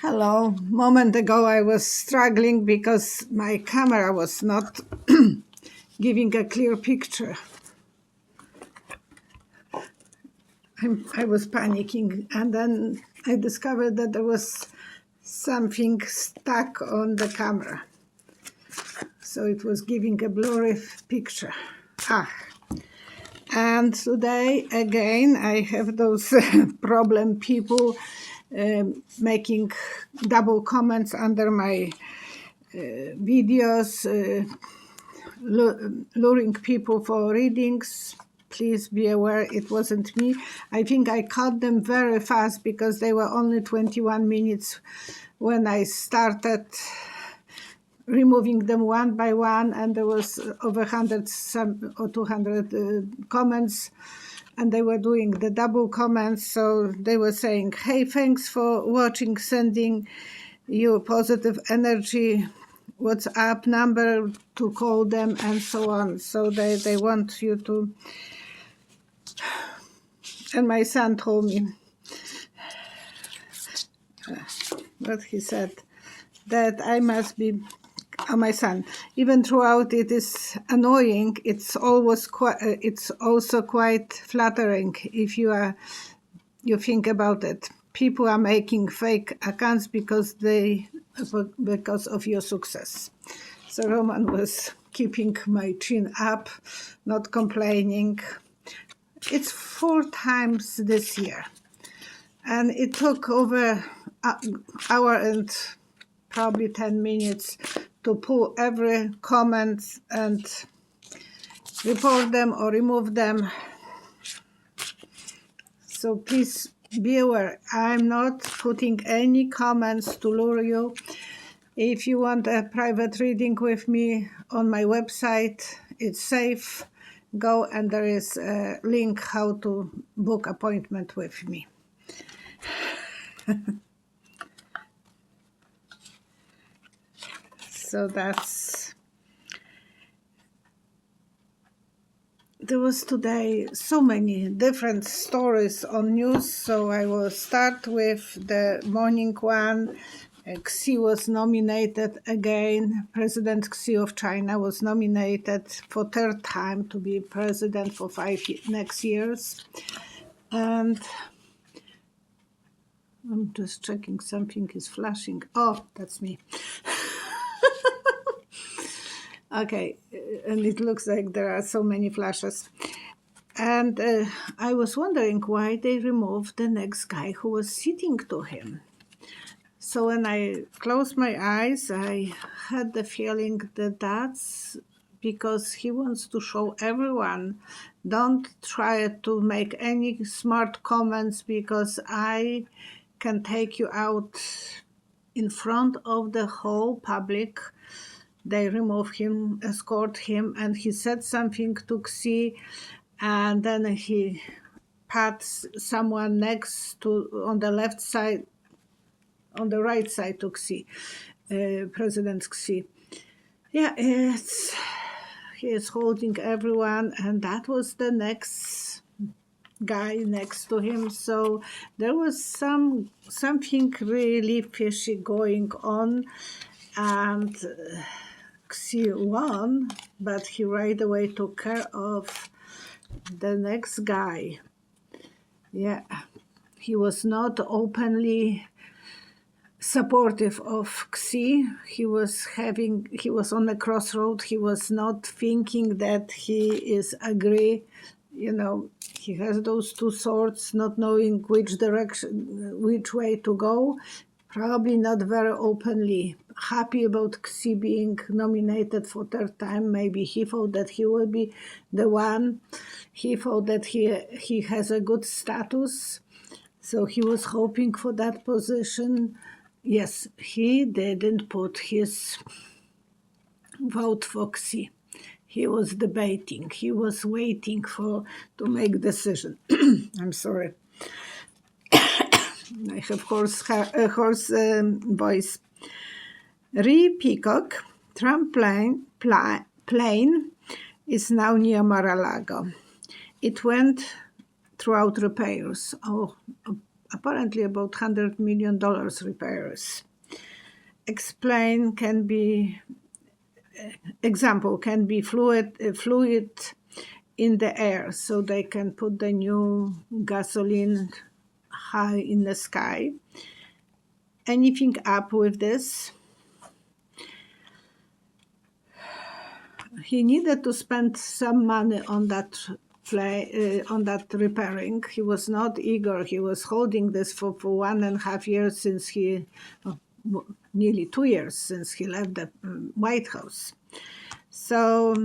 Hello. Moment ago I was struggling because my camera was not giving a clear picture. I was panicking, and then I discovered that there was something stuck on the camera. So it was giving a blurry picture. And today again I have those problem people making double comments under my videos, luring people for readings. Please be aware it wasn't me. I think I caught them very fast because they were only 21 minutes when I started removing them one by one, and there was over 100 or 200 comments, and they were doing the double comments. So they were saying, hey, thanks for watching, sending you positive energy, WhatsApp number to call them, and so on. So they want you to. And my son told me what he said, that I must be my son. Even throughout it is annoying, it's always it's also quite flattering if you think about it. People are making fake accounts because of your success. So Roman was keeping my chin up, not complaining. It's 4 times this year, and it took over an hour and probably 10 minutes to pull every comment and report them or remove them. So please be aware, I'm not putting any comments to lure you. If you want a private reading with me on my website, it's safe. Go, and there is a link how to book appointment with me. So there was today so many different stories on news, so I will start with the morning one. Xi was nominated again. President Xi of China was nominated for 3rd time to be president for 5 next years. And I'm just checking, something is flashing. Oh, that's me. Okay, and it looks like there are so many flashes. And I was wondering why they removed the next guy who was sitting to him. So when I closed my eyes, I had the feeling that that's because he wants to show everyone, don't try to make any smart comments because I can take you out in front of the whole public. They removed him, escort him, and he said something to Xi, and then he pats someone next to on the left side, on the right side to Xi, President Xi. Yeah, he is holding everyone, and that was the next guy next to him. So there was something really fishy going on, and Xi won, but he right away took care of the next guy. Yeah, he was not openly supportive of Xi. He was on the crossroad. He was not thinking that he is agree. He has those 2 swords, not knowing which way to go. Probably not very openly happy about Xi being nominated for 3rd time. Maybe he thought that he will be the one. He thought that he has a good status. So he was hoping for that position. Yes, he didn't put his vote for Xi. He was debating. He was waiting to make decision. I'm sorry. I have hoarse voice. Peacock, Trump plane is now near Mar-a-Lago. It went throughout repairs. Oh, apparently about $100 million repairs. Example can be fluid in the air, so they can put the new gasoline high in the sky. Anything up with this? He needed to spend some money on that repairing. He was not eager. He was holding this for 1.5 years since nearly 2 years since he left the White House. So,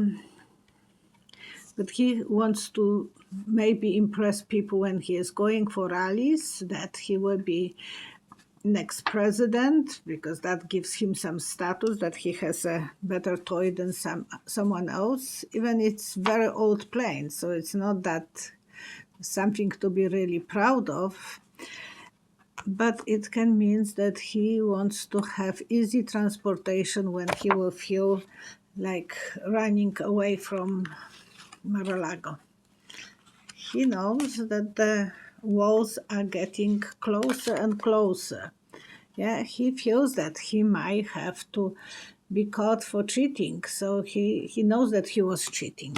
but he wants to maybe impress people when he is going for rallies, that he will be next president, because that gives him some status, that he has a better toy than someone else. Even it's very old plane, so it's not that something to be really proud of, but it can mean that he wants to have easy transportation when he will feel like running away from Mar-a-Lago. He knows that the walls are getting closer and closer. Yeah, he feels that he might have to be caught for cheating, so he knows that he was cheating.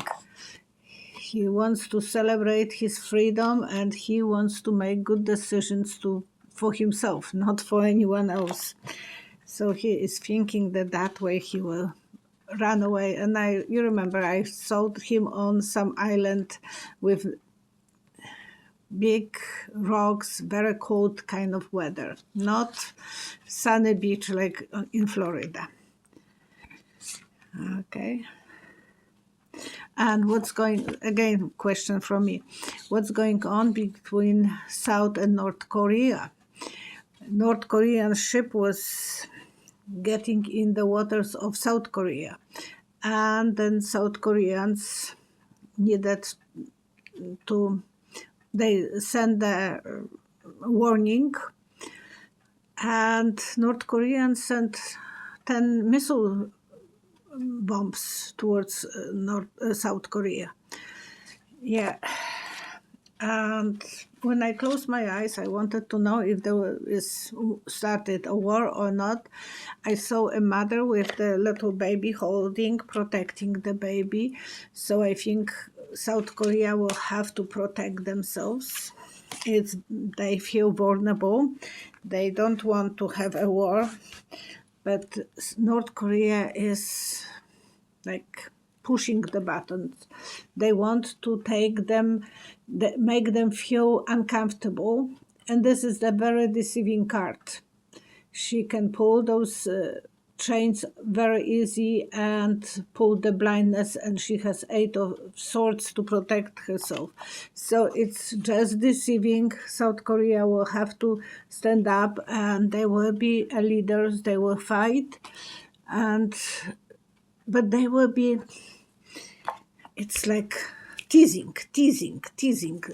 He wants to celebrate his freedom, and he wants to make good decisions for himself, not for anyone else. So he is thinking that way he will run away. And you remember, I saw him on some island with big rocks, very cold kind of weather, not sunny beach like in Florida. Okay. And question from me, what's going on between South and North Korea? North Korean ship was getting in the waters of South Korea, and then South Koreans needed to, they send a warning, and North Koreans sent 10 missile bombs towards South Korea. Yeah. And when I closed my eyes, I wanted to know if there started a war or not. I saw a mother with the little baby protecting the baby. So I think South Korea will have to protect themselves. They feel vulnerable. They don't want to have a war. But North Korea is like pushing the buttons. They want to make them feel uncomfortable. And this is a very deceiving card. She can pull those chains very easy and pull the blindness, and she has 8 of swords to protect herself. So it's just deceiving. South Korea will have to stand up, and they will be leaders. They will fight, but they will be, it's like teasing.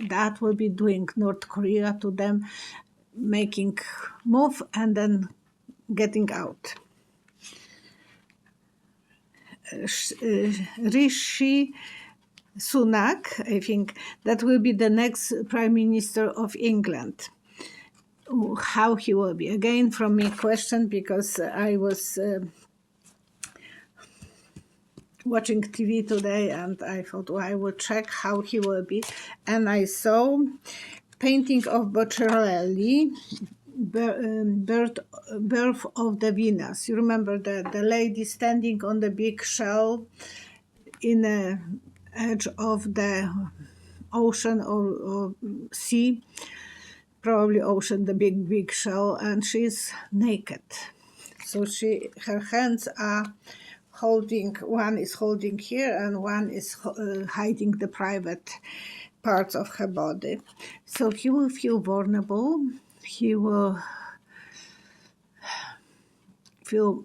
That will be doing North Korea to them, making move and then getting out. Rishi Sunak, I think, that will be the next Prime Minister of England. How he will be. Again, from me question, because I was watching TV today, and I thought, I will check how he will be. And I saw painting of Botticelli, Birth of the Venus. You remember the lady standing on the big shell in the edge of the ocean or sea, probably ocean, the big shell, and she's naked. So her hands are holding, one is holding here and one is hiding the private parts of her body. So he will feel vulnerable. He will feel,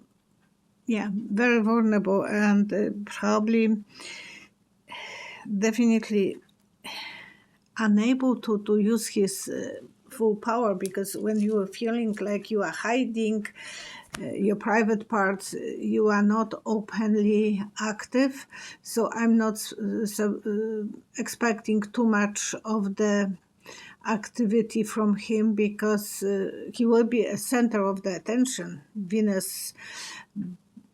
very vulnerable, and definitely unable to use his full power, because when you are feeling like you are hiding your private parts, you are not openly active. So I'm not expecting too much of the activity from him, because he will be a center of the attention, Venus,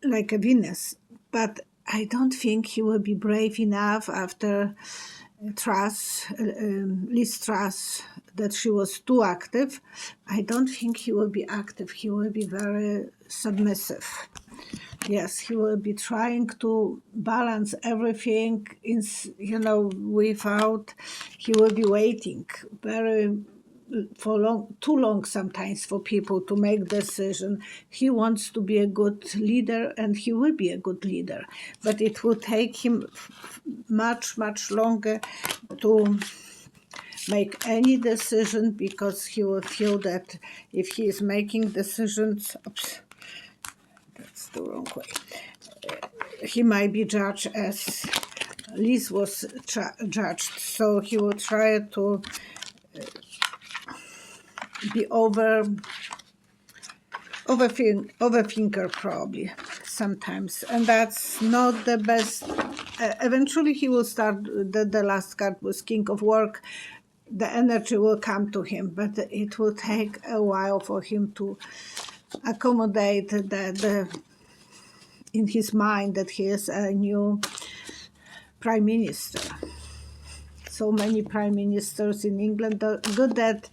like a Venus. But I don't think he will be brave enough after Liz Truss, that she was too active. I don't think he will be active. He will be very submissive. Yes, he will be trying to balance everything without, he will be waiting too long sometimes for people to make decision. He wants to be a good leader, and he will be a good leader, but it will take him much longer to make any decision, because he will feel that if he is making decisions, that's the wrong way, he might be judged as Liz was judged. So he will try to be overthinker probably sometimes, and that's not the best. Eventually he will start, the last card was King of Work. The energy will come to him, but it will take a while for him to accommodate that in his mind that he is a new prime minister. So many prime ministers in England. Good that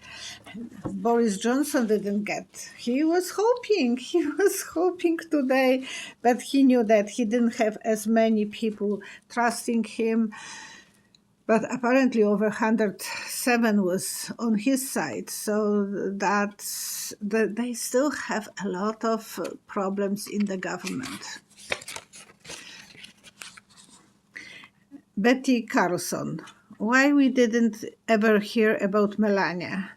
Boris Johnson didn't get. He was hoping today, but he knew that he didn't have as many people trusting him. But apparently over 107 was on his side. So they still have a lot of problems in the government. Betty Carlson. Why we didn't ever hear about Melania?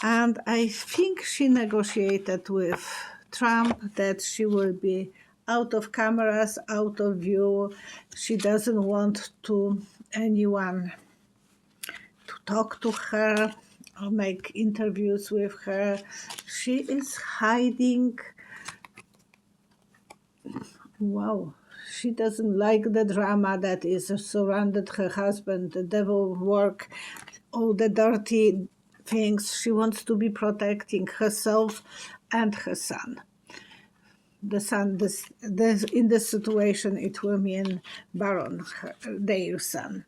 And I think she negotiated with Trump that she will be out of cameras, out of view. She doesn't want anyone to talk to her or make interviews with her. She is hiding. Wow. She doesn't like the drama that is surrounded her husband, the devil work, all the dirty things. She wants to be protecting herself and her son. The son, in this situation, it will mean Baron, their son.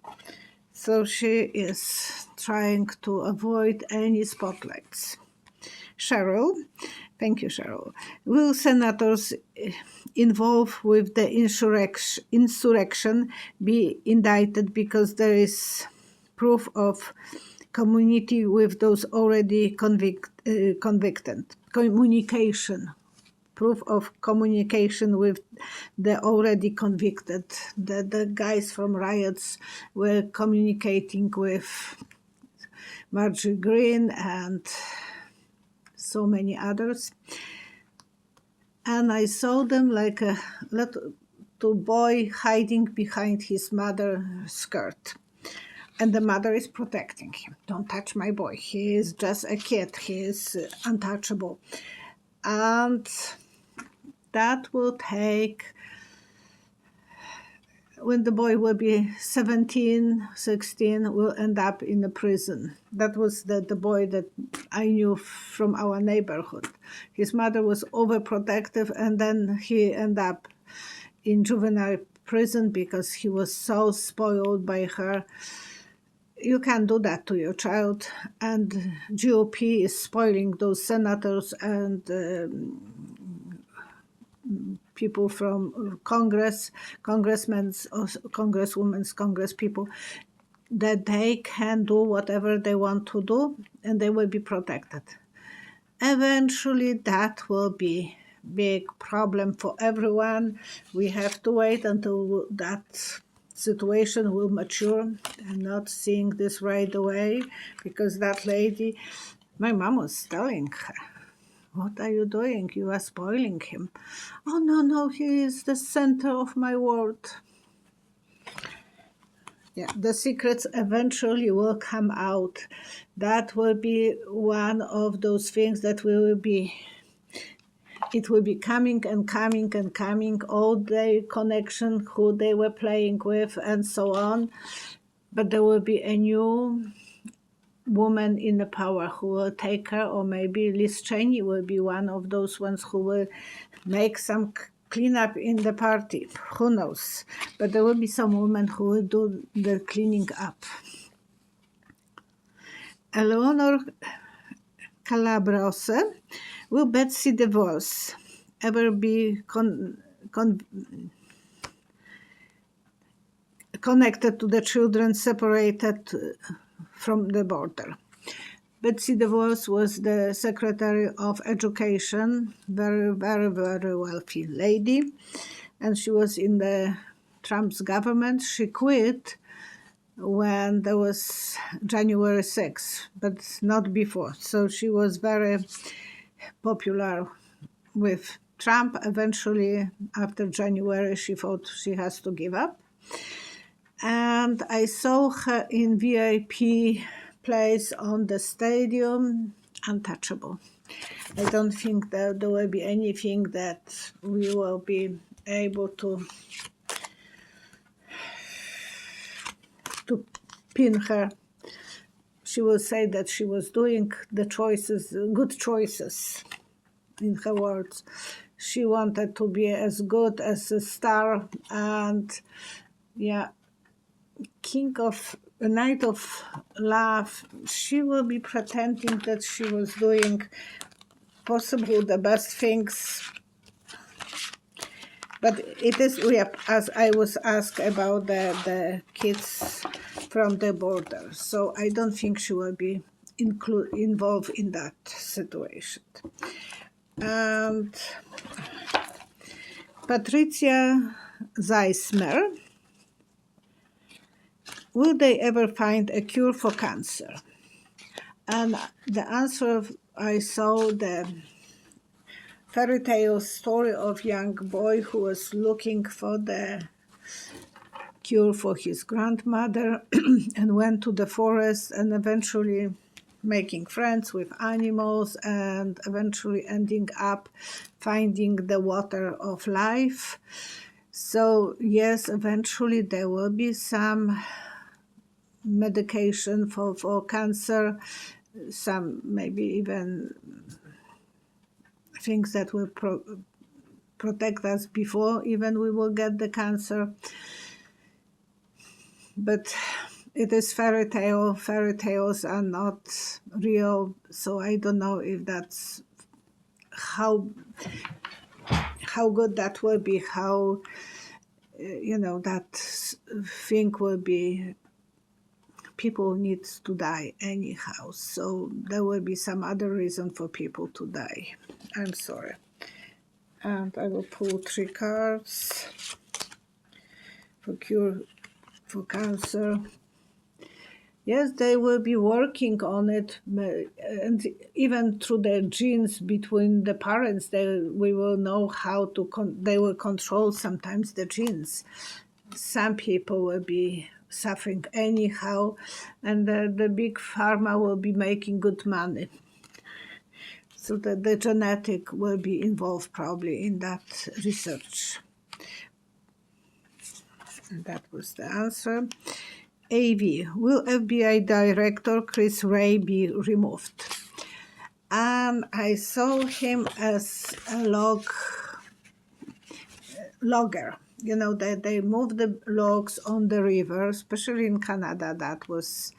So she is trying to avoid any spotlights. Cheryl, thank you, Cheryl. Will senators involved with the insurrection be indicted because there is proof of community with those already convicted? Proof of communication with the already convicted. The guys from riots were communicating with Marjorie Greene and so many others. And I saw them like a little boy hiding behind his mother's skirt. And the mother is protecting him. Don't touch my boy. He is just a kid. He is untouchable. And that will take, when the boy will be 17, 16, will end up in a prison. That was the boy that I knew from our neighborhood. His mother was overprotective, and then he ended up in juvenile prison because he was so spoiled by her. You can't do that to your child, and GOP is spoiling those senators and people from congressmen, congresswomen, congresspeople, that they can do whatever they want to do, and they will be protected. Eventually, that will be big problem for everyone. We have to wait until that situation will mature. I'm not seeing this right away, because that lady, my mom was telling her, what are you doing? You are spoiling him. Oh, no, he is the center of my world. Yeah, the secrets eventually will come out. That will be one of those things that it will be coming and coming and coming, all their connection, who they were playing with, and so on. But there will be a new woman in the power who will take her, or maybe Liz Cheney will be one of those ones who will make some cleanup in the party. Who knows? But there will be some woman who will do the cleaning up. Eleanor Calabrose, will Betsy De Voss ever be connected to the children separated from the border? Betsy De Voss was the Secretary of Education, very, very, very wealthy lady, and she was in the Trump's government. She quit when there was January 6th, but not before. So she was very popular with Trump. Eventually, after January, she thought she has to give up. And I saw her in VIP place on the stadium, untouchable. I don't think that there will be anything that we will be able to pin her. She will say that she was doing the choices, good choices, in her words. She wanted to be as good as a star, and yeah, Knight of Love, she will be pretending that she was doing possibly the best things. But it is, as I was asked about the kids from the border. So I don't think she will be involved in that situation. And Patricia Zeismer, will they ever find a cure for cancer? And the answer, I saw the fairy tale story of young boy who was looking for the cure for his grandmother and went to the forest and eventually making friends with animals and eventually ending up finding the water of life. So yes, eventually there will be some medication for cancer, some maybe even things that will protect us before even we will get the cancer. But it is fairy tale. Fairy tales are not real, so I don't know if that's how good that will be, how that thing will be. People need to die anyhow, so there will be some other reason for people to die. I'm sorry. And I will pull 3 cards for cure for cancer. Yes, they will be working on it, and even through the genes between the parents, we will know how to. They will control sometimes the genes. Some people will be suffering anyhow, and the big pharma will be making good money. So the genetic will be involved probably in that research. And that was the answer. AV, will FBI Director Chris Wray be removed? And I saw him as a logger. They move the logs on the river, especially in Canada. That was